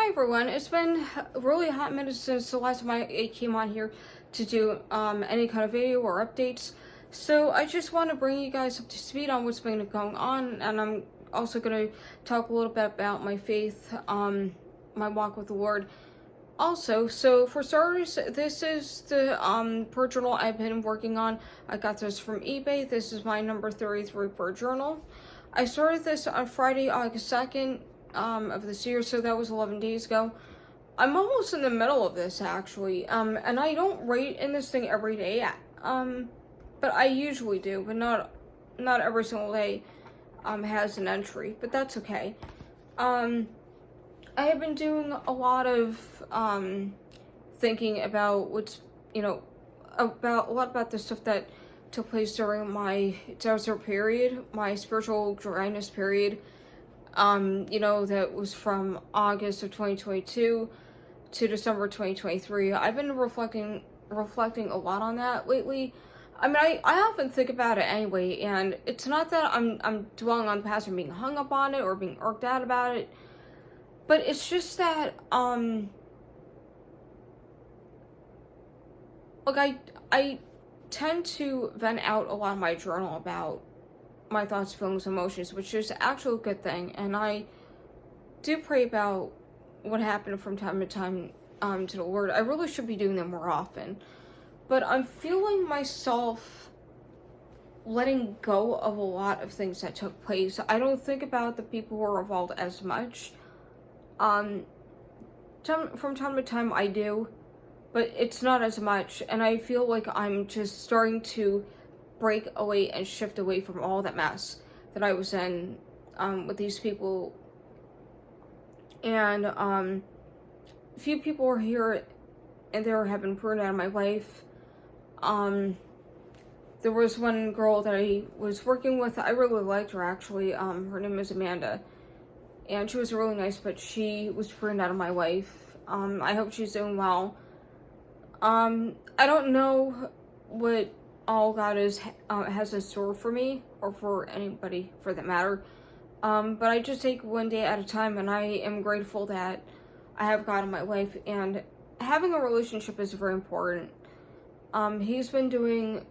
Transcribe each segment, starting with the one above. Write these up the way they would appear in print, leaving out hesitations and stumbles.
Hi everyone, it's been really a hot minute since the last time I came on here to do any kind of video or updates. So I just want to bring you guys up to speed on what's been going on, and I'm also going to talk a little bit about my faith, my walk with the Lord. Also, so for starters, this is the per journal I've been working on. I got this from eBay. This is my number 33 per journal. I started this on Friday, August 2nd. Of this year, so that was 11 days ago. I'm almost in the middle of this actually, and I don't write in this thing every day, but I usually do, but not every single day has an entry, but that's okay. I have been doing a lot of thinking about about the stuff that took place during my desert period, my spiritual dryness period. That was from August of 2022 to December 2023. I've been reflecting a lot on that lately. I mean, I often think about it anyway, and it's not that I'm dwelling on the past or being hung up on it or being irked out about it, but it's just that, I tend to vent out a lot of my journal about my thoughts, feelings, emotions, which is actually a good thing, and I do pray about what happened from time to time to the Lord. I really should be doing that more often, but I'm feeling myself letting go of a lot of things that took place. I don't think about the people who are involved as much. From time to time I do, but it's not as much, and I feel like I'm just starting to break away and shift away from all that mess that I was in with these people. And a few people are here and there have been pruned out of my life. There was one girl that I was working with. I really liked her actually. Her name is Amanda, and she was really nice, but she was pruned out of my life. I hope she's doing well. I don't know what all God has in store for me, or for anybody for that matter. But I just take one day at a time, and I am grateful that I have God in my life, and having a relationship is very important. He's been doing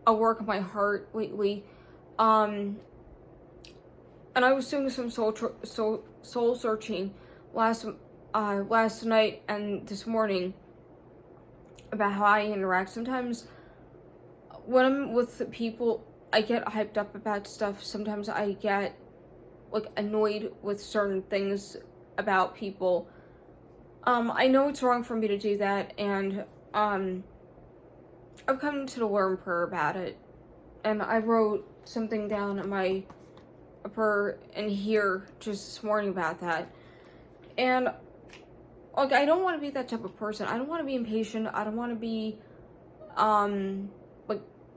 a work of my heart lately. And I was doing some soul searching last night and this morning about how I interact. Sometimes when I'm with people, I get hyped up about stuff. Sometimes I get annoyed with certain things about people. I know it's wrong for me to do that, and I've come to the Lord in prayer about it, and I wrote something down in my prayer in here just this morning about that. And I don't want to be that type of person. I don't want to be impatient. I don't want to be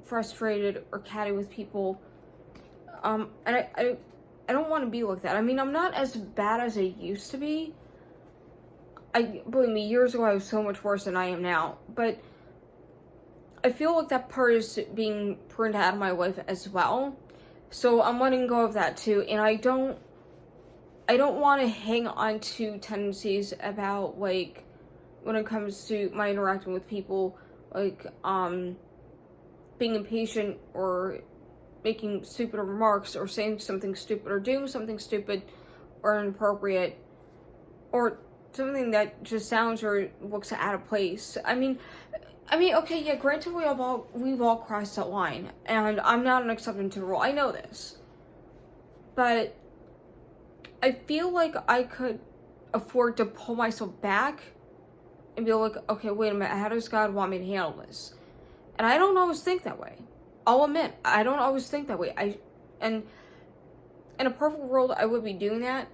frustrated or catty with people, and I don't want to be like that. I mean, I'm not as bad as I used to be. Believe me, years ago I was so much worse than I am now, but I feel like that part is being pruned out of my life as well, so I'm letting go of that too. And I don't want to hang on to tendencies about, when it comes to my interacting with people, being impatient or making stupid remarks or saying something stupid or doing something stupid or inappropriate or something that just sounds or looks out of place. I mean, okay, yeah, granted we've all crossed that line, and I'm not an exception to the rule. I know this, but I feel like I could afford to pull myself back and be like, okay, wait a minute, how does God want me to handle this? And I don't always think that way. I'll admit, I don't always think that way. And in a perfect world, I would be doing that.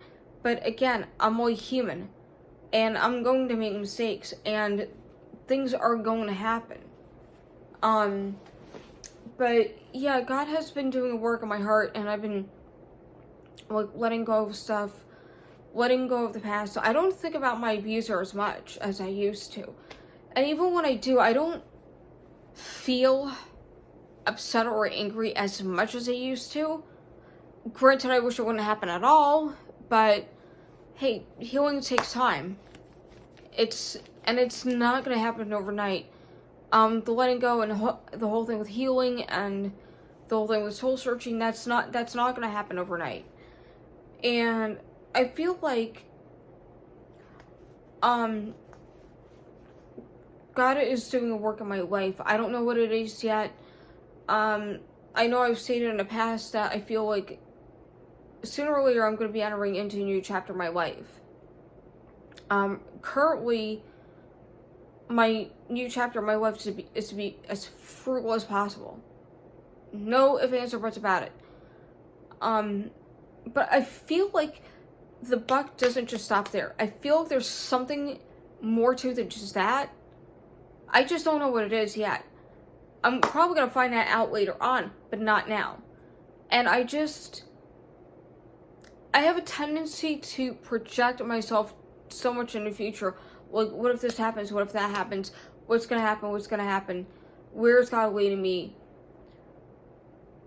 But again, I'm only human, and I'm going to make mistakes, and things are going to happen. But yeah, God has been doing a work in my heart, and I've been letting go of stuff, letting go of the past. So I don't think about my abuser as much as I used to. And even when I do, I don't feel upset or angry as much as I used to. Granted, I wish it wouldn't happen at all, but hey, healing takes time. It's not gonna happen overnight. The letting go and the whole thing with healing and the whole thing with soul searching, that's not gonna happen overnight. And I feel like God is doing a work in my life. I don't know what it is yet. I know I've stated in the past that I feel like sooner or later I'm going to be entering into a new chapter of my life. Currently, my new chapter of my life is to be as frugal as possible. No ifs, ands, or buts about it. But I feel like the buck doesn't just stop there. I feel like there's something more to it than just that. I just don't know what it is yet. I'm probably going to find that out later on, but not now. And I have a tendency to project myself so much in the future. Like, what if this happens? What if that happens? What's going to happen? What's going to happen? Where's God leading me?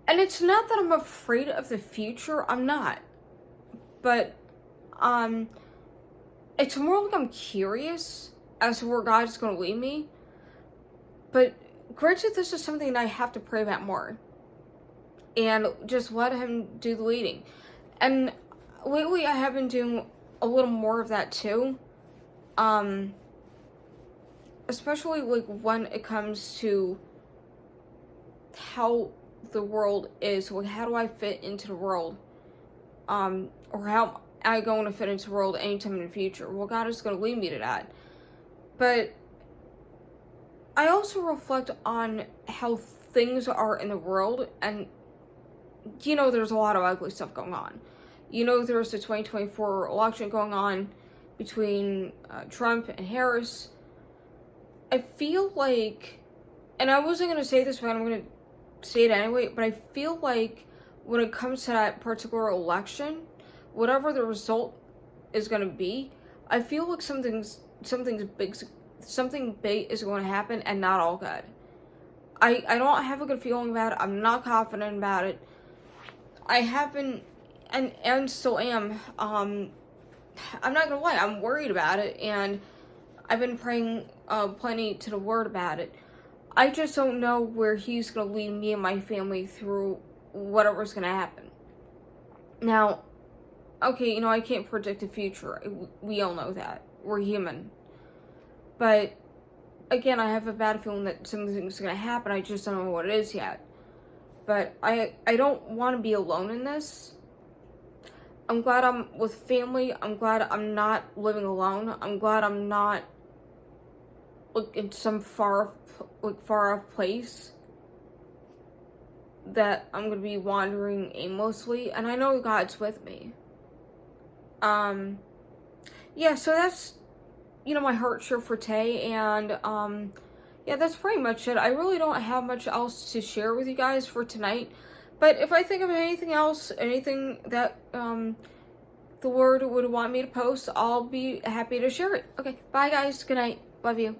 And it's not that I'm afraid of the future. I'm not. But, it's more like I'm curious as to where God is going to lead me. But granted, this is something that I have to pray about more. And just let Him do the leading. And lately I have been doing a little more of that too. Especially like when it comes to how the world is. Like, how do I fit into the world? Or how am I going to fit into the world anytime in the future? Well, God is going to lead me to that. But I also reflect on how things are in the world, and there's a lot of ugly stuff going on. There's the 2024 election going on between Trump and Harris. I feel like, and I wasn't going to say this, but I'm going to say it anyway, but I feel like when it comes to that particular election, whatever the result is going to be, I feel like something big is going to happen, and not all good. I don't have a good feeling about it. I'm not confident about it. I haven't, and still am. I'm not gonna lie, I'm worried about it, and I've been praying plenty to the Lord about it. I just don't know where He's gonna lead me and my family through whatever's gonna happen. Now, okay, I can't predict the future. We all know that. We're human. But again, I have a bad feeling that something's gonna happen. I just don't know what it is yet. But I don't want to be alone in this. I'm glad I'm with family. I'm glad I'm not living alone. I'm glad I'm not in some far off place that I'm gonna be wandering aimlessly. And I know God's with me. Yeah. So that's my heart share for today, and yeah, that's pretty much it. I really don't have much else to share with you guys for tonight, but if I think of anything else, anything that the Lord would want me to post, I'll be happy to share it. Okay, bye guys, good night, love you.